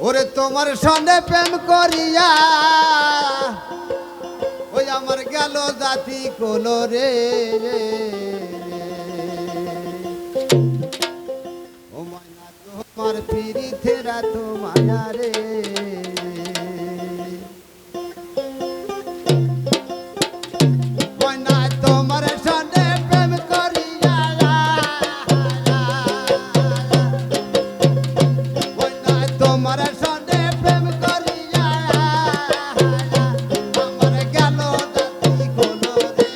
ওরে তোমার সঙ্গে প্রেম করিয়া ওই আমার গেল জাতি কোলো রে ও ময়না তোমার পিরিতেরা তো মায়া রে ময়না তোমার সঙ্গে প্রেম করিয়া ময়না তোমার সঙ্গে প্রেম করিয়া আমার গেল জাতি কোলো রে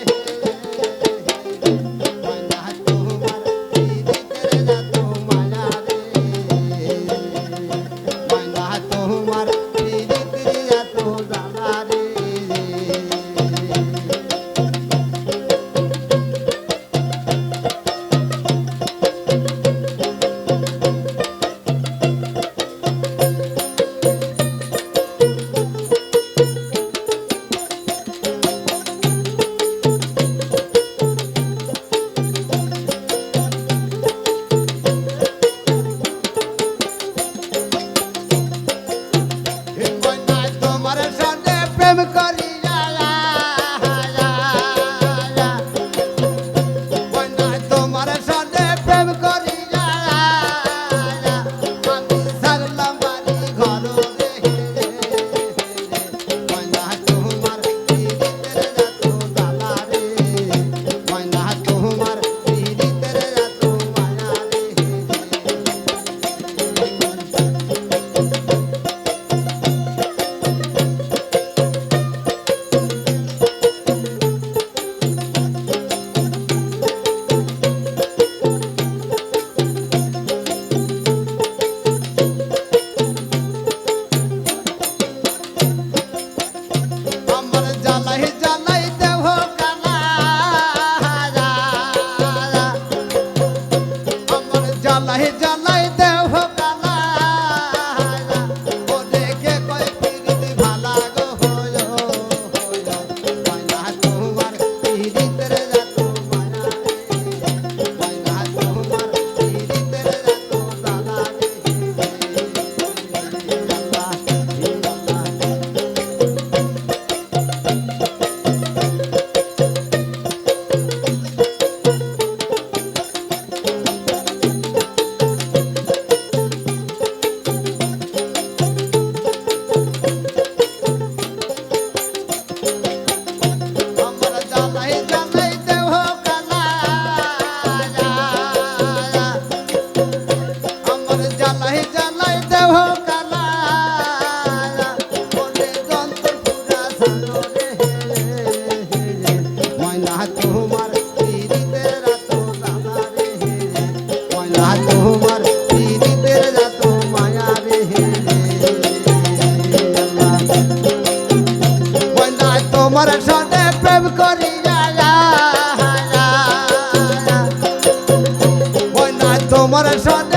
ময়না তোমার পিরিতেরা তো মায়া রে ময়না তোমার পিরিতেরা তো জানা রে ময়না তোমার সঙ্গে প্রেম করিয়া ময়না তোমার সঙ্গে প্রেম করিয়া আমি ছাড়লাম বাড়ি ঘর রে ময়না তোমার পিরিতের এত জ্বালা রে ময়না তোমার পিরিতের এত মায়া রে আমার জ্বালাই জ্বালাই দেহ কালা আমার জ্বালাই জ্বালাই দেহ কালা ওরে কে কয় পিরিতি ভালা গো হয় ময়না তোমার পিরিতের এত মায়া রে ময়না তোমার পিরিতের এত জ্বালা রে আমার জ্বালাই জ্বালাই দেহ কালা আমার জ্বালাই জ্বালাই দেহ কালা মনে যন্ত্র পুরা ছাড়ো রে ময়না তোমার পিরিতের এত জ্বালা রে ময়না তোমার পিরিতের এত মায়া রে ময়না তোমার সঙ্গে প্রেম করিয়া ময়না তোমার সঙ্গে